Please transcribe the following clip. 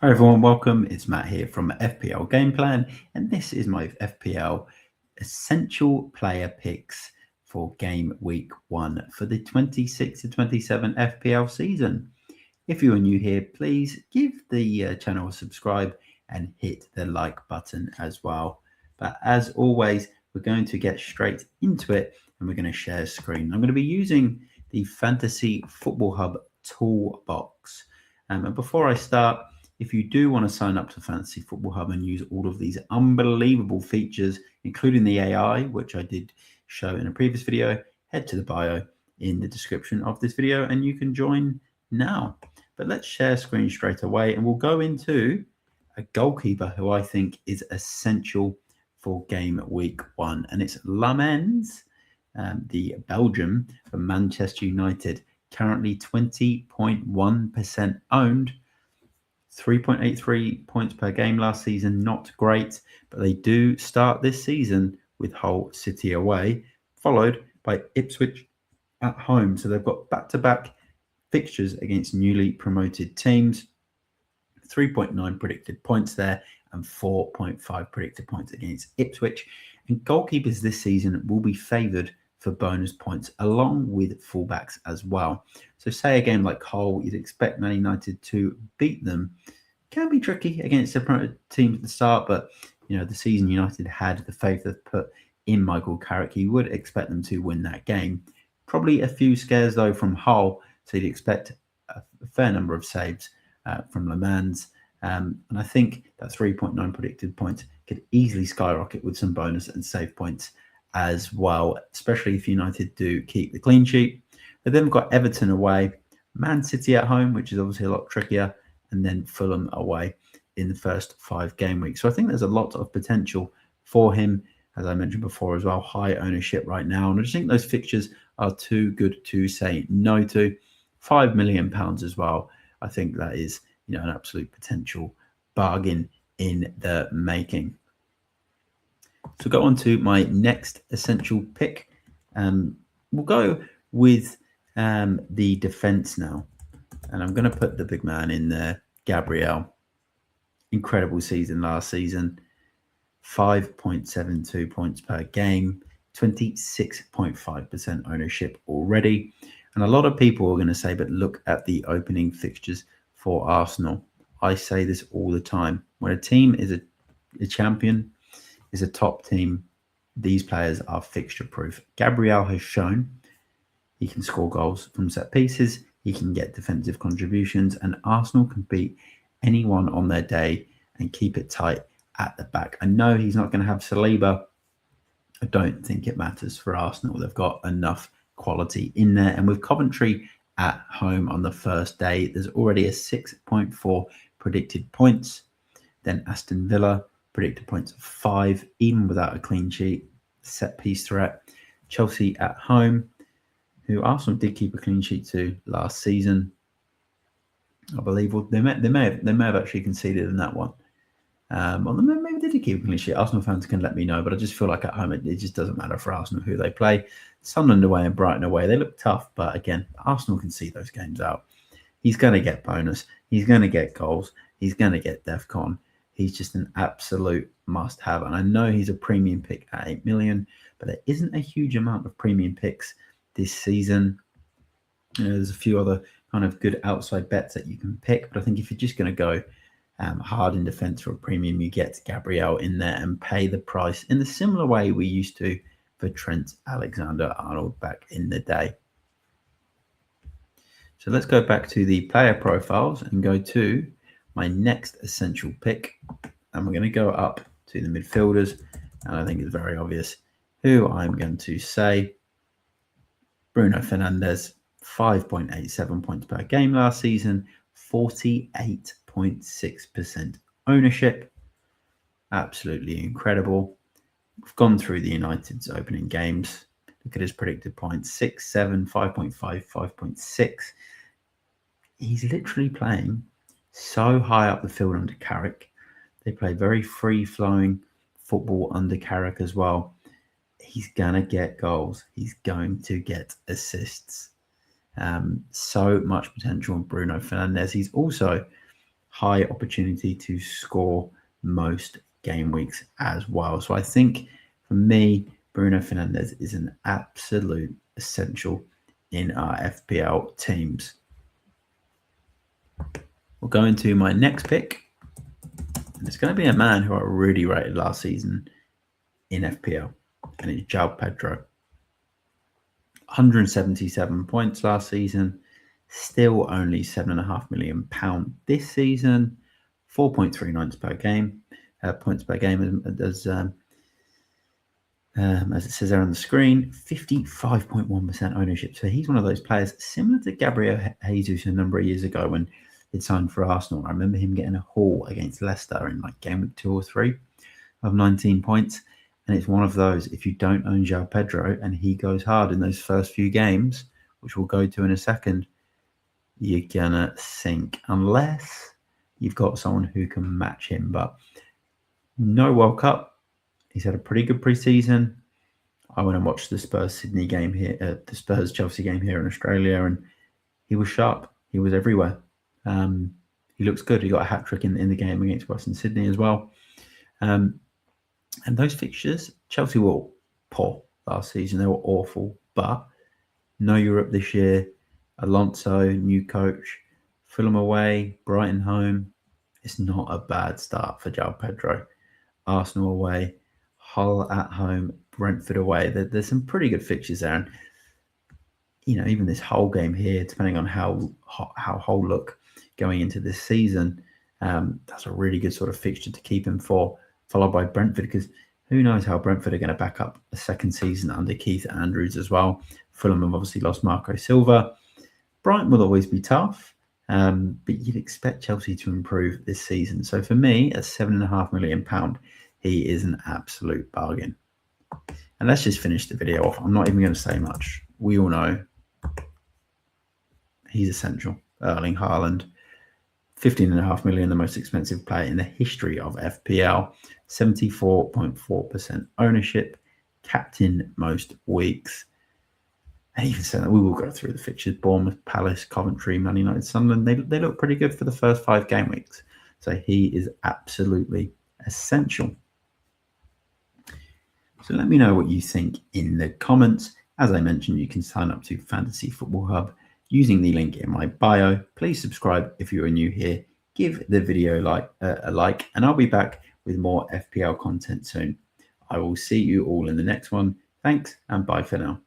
Hi everyone, welcome. It's Matt here from FPL Gameplan, and this is my FPL Essential Player Picks for Game Week 1 for the 26 to 27 FPL season. If you are new here, please give the channel a subscribe and hit the like button as well. But as always, we're going to get straight into it and we're going to share screen. I'm going to be using the Fantasy Football Hub toolbox. And before I start, if you do want to sign up to Fantasy Football Hub and use all of these unbelievable features, including the AI, which I did show in a previous video, head to the bio in the description of this video and you can join now. But let's share screen straight away and we'll go into a goalkeeper who I think is essential for game week 1. And it's Lamens, the Belgian from Manchester United, currently 20.1% owned. 3.83 points per game last season, not great, but they do start this season with Hull City away, followed by Ipswich at home. So they've got back-to-back fixtures against newly promoted teams. 3.9 predicted points there and 4.5 predicted points against Ipswich. And goalkeepers this season will be favoured for bonus points along with fullbacks as well. So say a game like Hull, you'd expect Man United to beat them. Can be tricky against the promoted teams at the start, but you know the season United had, the faith they've put in Michael Carrick, you would expect them to win that game. Probably a few scares though from Hull, so you'd expect a fair number of saves from Le Mans. And I think that 3.9 predicted points could easily skyrocket with some bonus and save points as well, especially if United do keep the clean sheet. They've then got Everton away, Man City at home, which is obviously a lot trickier, and then Fulham away in the first 5 game weeks. So I think there's a lot of potential for him, as I mentioned before as well, high ownership right now. And I just think those fixtures are too good to say no to. £5 million as well. I think that is, you know, an absolute potential bargain in the making. So go on to my next essential pick. We'll go with the defense now. And I'm going to put the big man in there, Gabriel. Incredible season last season. 5.72 points per game. 26.5% ownership already. And a lot of people are going to say, but look at the opening fixtures for Arsenal. I say this all the time. When a team is a champion, is a top team, these players are fixture proof. Gabriel has shown he can score goals from set pieces, he can get defensive contributions, and Arsenal can beat anyone on their day and keep it tight at the back. I know he's not going to have Saliba. I don't think it matters for Arsenal. They've got enough quality in there. And with Coventry at home on the first day, there's already a 6.4 predicted points. Then Aston Villa, predicted points of 5, even without a clean sheet. Set piece threat. Chelsea at home, who Arsenal did keep a clean sheet to last season, I believe. Well, they may have actually conceded in that one. Well, maybe they did keep a clean sheet. Arsenal fans can let me know, but I just feel like at home it just doesn't matter for Arsenal who they play. Sunderland away and Brighton away, they look tough, but again, Arsenal can see those games out. He's going to get bonus. He's going to get goals. He's going to get DEFCON. He's just an absolute must-have. And I know he's a premium pick at 8 million, but there isn't a huge amount of premium picks this season. You know, there's a few other kind of good outside bets that you can pick, but I think if you're just going to go hard in defense for a premium, you get Gabriel in there and pay the price in the similar way we used to for Trent Alexander-Arnold back in the day. So let's go back to the player profiles and go to my next essential pick. And we're going to go up to the midfielders. And I think it's very obvious who I'm going to say. Bruno Fernandes, 5.87 points per game last season, 48.6% ownership. Absolutely incredible. We've gone through the United's opening games. Look at his predicted points, 6, 7, 5.5, 5.6. He's literally playing so high up the field under Carrick. They play very free-flowing football under Carrick as well. He's going to get goals. He's going to get assists. So much potential in Bruno Fernandes. He's also high opportunity to score most game weeks as well. So I think for me, Bruno Fernandes is an absolute essential in our FPL teams. We'll go into my next pick. And it's going to be a man who I really rated last season in FPL. And it's João Pedro. 177 points last season. Still only £7.5 million this season. 4.39 per game. Points per game as it says there on the screen, 55.1% ownership. So he's one of those players similar to Gabriel Jesus a number of years ago when he'd signed for Arsenal. I remember him getting a haul against Leicester in like game week 2 or 3 of 19 points. And it's one of those, if you don't own João Pedro and he goes hard in those first few games, which we'll go to in a second, you're going to sink unless you've got someone who can match him. But no World Cup. He's had a pretty good pre-season. I went and watched the Spurs Sydney game here, the Spurs Chelsea game here in Australia, and he was sharp. He was everywhere. He looks good. He got a hat-trick in the game against Western Sydney as well. And those fixtures, Chelsea were poor last season. They were awful. But no Europe this year. Alonso, new coach. Fulham away, Brighton home. It's not a bad start for João Pedro. Arsenal away, Hull at home, Brentford away. There's some pretty good fixtures there. And, you know, even this whole game here, depending on how Hull look going into this season, that's a really good sort of fixture to keep him for, followed by Brentford, because who knows how Brentford are going to back up a second season under Keith Andrews as well. Fulham have obviously lost Marco Silva. Brighton will always be tough, but you'd expect Chelsea to improve this season. So for me, at £7.5 million, he is an absolute bargain. And let's just finish the video off. I'm not even going to say much. We all know he's essential. Erling Haaland, £15.5 million, the most expensive player in the history of FPL. 74.4% ownership, captain most weeks. And even saying that, we will go through the fixtures: Bournemouth, Palace, Coventry, Man United, Sunderland. They look pretty good for the first 5 game weeks. So he is absolutely essential. So let me know what you think in the comments. As I mentioned, you can sign up to Fantasy Football Hub using the link in my bio. Please subscribe if you are new here. Give the video a like, and I'll be back with more FPL content soon. I will see you all in the next one. Thanks, and bye for now.